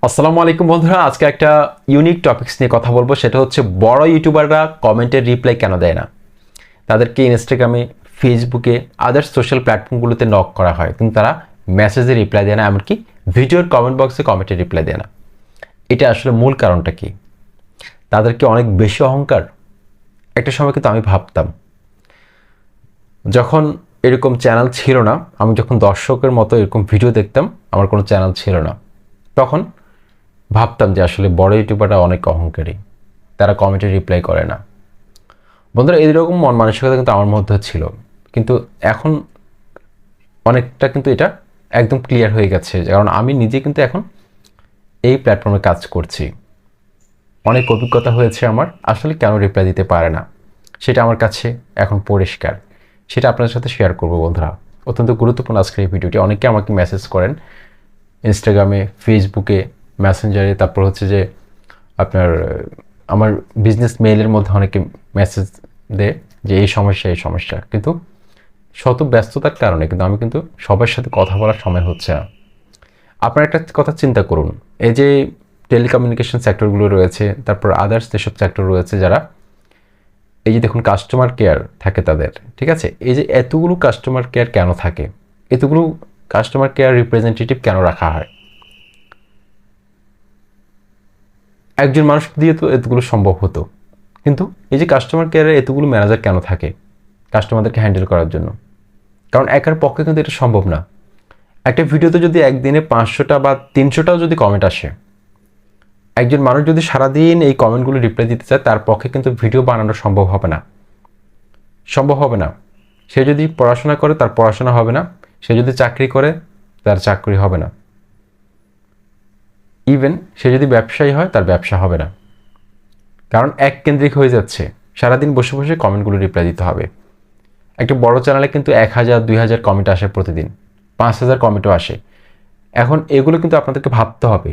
আসসালামু আলাইকুম বন্ধুরা, আজকে একটা ইউনিক টপিকস নিয়ে কথা বলবো। সেটা হচ্ছে বড় ইউটিউবাররা কমেন্টের রিপ্লাই কেন দেয় না। তাদেরকে ইনস্টাগ্রামে, ফেসবুকে, আদার্স সোশ্যাল প্ল্যাটফর্মগুলোতে নক করা হয়, কিন্তু তারা মেসেজে রিপ্লাই দেয় না, এমনকি ভিডিওর কমেন্ট বক্সে কমেন্টে রিপ্লাই দেয় না। এটা আসলে মূল কারণটা কি? তাদের কি অনেক বেশি অহংকার? একটা সময় কিন্তু আমি ভাবতাম, যখন এরকম চ্যানেল ছিল না, আমি যখন দর্শকের মতো এরকম ভিডিও দেখতাম, আমার কোনো চ্যানেল ছিল না, তখন ভাবতাম যে আসলে বড় ইউটিউবাররা অনেক অহংকারী, তারা কমেন্টে রিপ্লাই করে না। বন্ধুরা, এইরকম মন মানসিকতা কিন্তু আমার মধ্যে ছিল, কিন্তু এখন অনেকটা কিন্তু এটা একদম ক্লিয়ার হয়ে গেছে, কারণ আমি নিজে কিন্তু এখন এই প্ল্যাটফর্মে কাজ করছি। অনেক অভিজ্ঞতা হয়েছে আমার, আসলে কেন রিপ্লাই দিতে পারে না সেটা আমার কাছে এখন পরিষ্কার। সেটা আপনাদের সাথে শেয়ার করবো বন্ধুরা। অত্যন্ত গুরুত্বপূর্ণ আজকের এই ভিডিওটি। অনেকে আমাকে মেসেজ করেন ইনস্টাগ্রামে, ফেসবুকে, মেসেঞ্জারে, তারপর হচ্ছে যে আপনার আমার বিজনেস মেইলের মধ্যে অনেকে মেসেজ দেয় যে এই সমস্যা, কিন্তু শত ব্যস্ততার কারণে কিন্তু আমি কিন্তু সবার সাথে কথা বলার সময় হচ্ছে না। আপনার একটা কথা চিন্তা করুন, এই যে টেলিকমিউনিকেশন সেক্টরগুলো রয়েছে, তারপর আদার্স যেসব সেক্টর রয়েছে, যারা এই যে দেখুন কাস্টমার কেয়ার থাকে তাদের, ঠিক আছে, এই যে এতগুলো কাস্টমার কেয়ার কেন থাকে, এতগুলো কাস্টমার কেয়ার রিপ্রেজেন্টেটিভ কেন রাখা হয়? একজন মানুষ দিয়ে তো এতগুলো সম্ভব হতো, কিন্তু এই যে কাস্টমার কেয়ারের এতগুলো ম্যানেজার কেন থাকে কাস্টমারদেরকে হ্যান্ডেল করার জন্য? কারণ একার পক্ষে কিন্তু এটা সম্ভব না। একটা ভিডিওতে যদি একদিনে 500টা বা 300টাও যদি কমেন্ট আসে, একজন মানুষ যদি সারাদিন এই কমেন্টগুলো রিপ্লাই দিতে চায়, তার পক্ষে কিন্তু ভিডিও বানানো সম্ভব হবে না। সে যদি পড়াশোনা করে, তার পড়াশোনা হবে না। সে যদি চাকরি করে, তার চাকরি হবে না। ইভেন সে যদি ব্যবসায়ী হয়, তার ব্যবসা হবে না। কারণ এক কেন্দ্রিক হয়ে যাচ্ছে, সারাদিন বসে বসে কমেন্টগুলো রিপ্লাই দিতে হবে। একটা বড় চ্যানেলে কিন্তু 1000-2000 কমেন্ট আসে প্রতিদিন, 5000 কমেন্টও আসে। এখন এগুলো কিন্তু আপনাদেরকে ভাবতে হবে,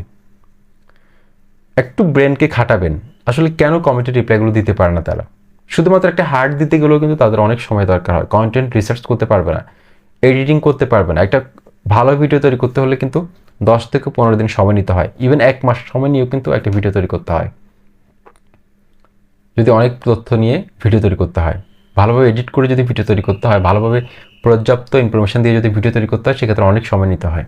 একটু ব্রেনকে খাটাবেন। আসলে কেন কমেন্টের রিপ্লাইগুলো দিতে পারে না তারা? শুধুমাত্র একটা হার্ট দিতে গেলেও কিন্তু তাদের অনেক সময় দরকার হয়। কন্টেন্ট রিসার্চ করতে পারবে না, এডিটিং করতে পারবে না। একটা ভালো ভিডিও তৈরি করতে হলে কিন্তু 10 থেকে 15 দিন সময় নিতে হয়। ইভেন 1 মাস সময় নিয়েও কিন্তু একটা ভিডিও তৈরি করতে হয়, যদি অনেক তথ্য নিয়ে ভিডিও তৈরি করতে হয়। ভালোভাবে এডিট করে যদি ভিডিও তৈরি করতে হয়, ভালোভাবে পর্যাপ্ত ইনফরমেশন দিয়ে যদি ভিডিও তৈরি করতে হয়, সেক্ষেত্রে অনেক সময় নিতে হয়।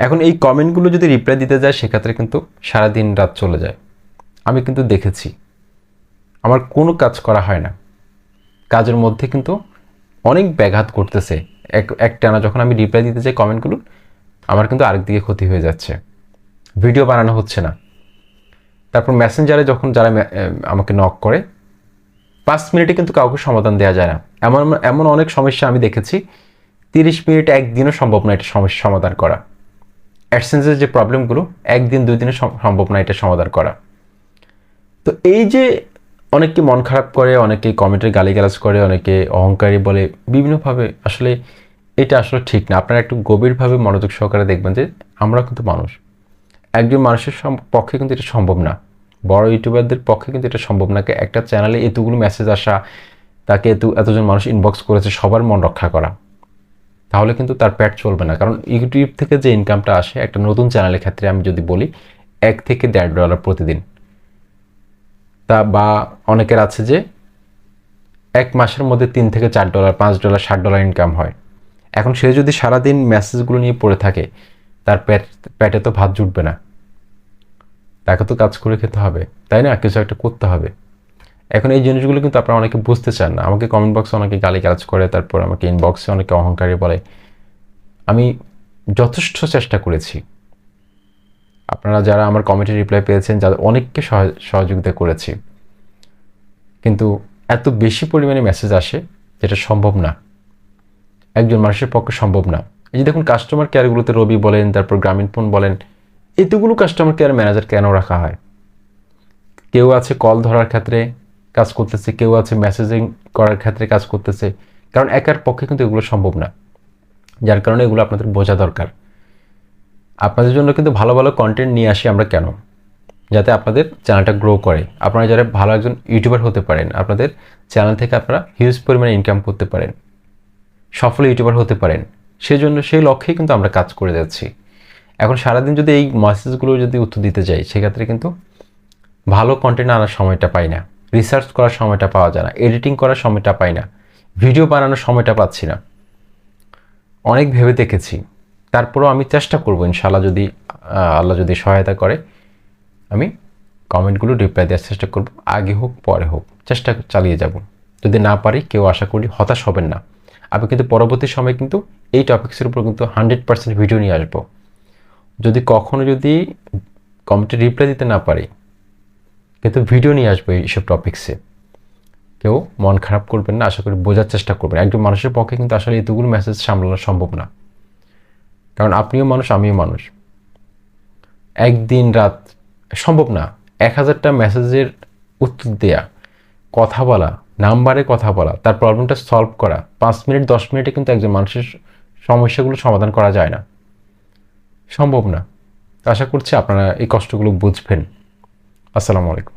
এখন এই কমেন্টগুলো যদি রিপ্লাই দিতে যায়, সেক্ষেত্রে কিন্তু সারাদিন রাত চলে যায়। আমি কিন্তু দেখেছি, আমার কোনো কাজ করা হয় না, কাজের মধ্যে কিন্তু অনেক ব্যাঘাত করতেছে। একটানা যখন আমি রিপ্লাই দিতে চাই কমেন্টগুলো, আমার কিন্তু আরেকদিকে ক্ষতি হয়ে যাচ্ছে, ভিডিও বানানো হচ্ছে না। তারপর মেসেঞ্জারে যখন যারা আমাকে নক করে, 5 মিনিটে কিন্তু কাউকে সমাধান দেওয়া যায় না। এমন এমন অনেক সমস্যা আমি দেখেছি, 30 মিনিট একদিনও সম্ভব না এটা সমস্যা সমাধান করা। অ্যাডসেন্সের যে প্রবলেমগুলো, একদিন 2 দিনে সম্ভব না এটা সমাধান করা। তো এই যে অনেকে মন খারাপ করে, অনেকে কমেন্টের গালিগালাজ করে, অনেকে অহংকারী বলে বিভিন্নভাবে, আসলে এটা আসলে ঠিক না। আপনারা একটু গভীরভাবে মনোযোগ সহকারে দেখবেন যে আমরা কিন্তু মানুষ। একজন মানুষের পক্ষে কিন্তু এটা সম্ভব না, বড় ইউটিউবারদের পক্ষে কিন্তু এটা সম্ভব না একটা চ্যানেলে এতগুলো মেসেজ আসা, তাকে এতজন মানুষ ইনবক্স করেছে, সবার মন রক্ষা করা। তাহলে কিন্তু তার পেট চলবে না। কারণ ইউটিউব থেকে যে ইনকামটা আসে একটা নতুন চ্যানেলের ক্ষেত্রে, আমি যদি বলি, $1 থেকে $1.5 প্রতিদিন। তা বা অনেকের আছে যে 1 মাসের মধ্যে $3 থেকে $4, $5, $60 ইনকাম হয়। এখন সে যদি সারাদিন মেসেজগুলো নিয়ে পড়ে থাকে, তার পেটে তো ভাত জুটবে না, তাকে তো কাজ করে খেতে হবে, তাই না? কিছু একটা করতে হবে। এখন এই জিনিসগুলো কিন্তু আপনারা অনেকে বুঝতে চান না। আমাকে কমেন্ট বক্সে অনেকে গালিগালাজ করে, তারপর আমাকে ইনবক্সে অনেকে অহংকারী বলে। আমি যথেষ্ট চেষ্টা করেছি, আপনারা যারা আমার কমেন্টে রিপ্লাই পেয়েছেন, যাদের অনেককে সহযোগিতা করেছি, কিন্তু এত বেশি পরিমাণে মেসেজ আসে যেটা সম্ভব না, একজন মানুষের পক্ষে সম্ভব না। এই যে দেখুন কাস্টমার কেয়ারগুলোতে রবি বলেন, তারপর গ্রামীণফোন বলেন, এতগুলো কাস্টমার কেয়ার ম্যানেজার কেন রাখা হয়? কেউ আছে কল ধরার ক্ষেত্রে কাজ করতেছে, কেউ আছে মেসেজিং করার ক্ষেত্রে কাজ করতেছে। কারণ একার পক্ষে কিন্তু এগুলো সম্ভব না, যার কারণে এগুলো আপনাদের বোঝা দরকার। আপনাদের জন্য কিন্তু ভালো ভালো কন্টেন্ট নিয়ে আসি আমরা কেন? যাতে আপনাদের চ্যানেলটা গ্রো করে, আপনারা যারা ভালো একজন ইউটিউবার হতে পারেন, আপনাদের চ্যানেল থেকে আপনারা হিউজ পরিমাণে ইনকাম করতে পারেন, সফল ইউটিউবার হতে পারেন। সেই লক্ষ্যেই কিন্তু আমরা কাজ করে যাচ্ছি। এখন সারাদিন যদি এই মেসেজগুলো যদি উত্তর দিতে যাই, সেক্ষেত্রে কিন্তু ভালো কন্টেন্ট আনার সময়টা পাই না, রিসার্চ করার সময়টা পাওয়া যায় না, এডিটিং করার সময়টা পাই না, ভিডিও বানানোর সময়টা পাচ্ছি না। অনেক ভেবে দেখেছি, তারপরেও আমি চেষ্টা করব ইনশাআল্লাহ, যদি আল্লাহ যদি সহায়তা করে, আমি কমেন্টগুলো রিপ্লাই দেওয়ার চেষ্টা করব, আগে হোক পরে হোক, চেষ্টা চালিয়ে যাব। যদি না পারি, কেউ আশা করি হতাশ হবেন না। আমি কিন্তু পরবর্তী সময় কিন্তু এই টপিক্সের উপর কিন্তু 100% ভিডিও নিয়ে আসবো। যদি কখনো যদি কমেন্টে রিপ্লাই দিতে না পারি, কিন্তু ভিডিও নিয়ে আসবো এইসব টপিক্সে। কেউ মন খারাপ করবেন না, আশা করি বোঝার চেষ্টা করবেন। একজন মানুষের পক্ষে কিন্তু আসলে এতগুলো মেসেজ সামলানো সম্ভব না, কারণ আপনিও মানুষ, আমিও মানুষ। একদিন রাত সম্ভব না 1000টা মেসেজের উত্তর দেয়া, কথা বলা, নাম্বারে কথা বলা, তার প্রবলেমটা সলভ করা 5 মিনিট 10 মিনিটে কিন্তু একজন মানুষের সমস্যাগুলো সমাধান করা যায় না, সম্ভব না। আশা করছি আপনারা এই কষ্টগুলো বুঝবেন। আসসালামু আলাইকুম।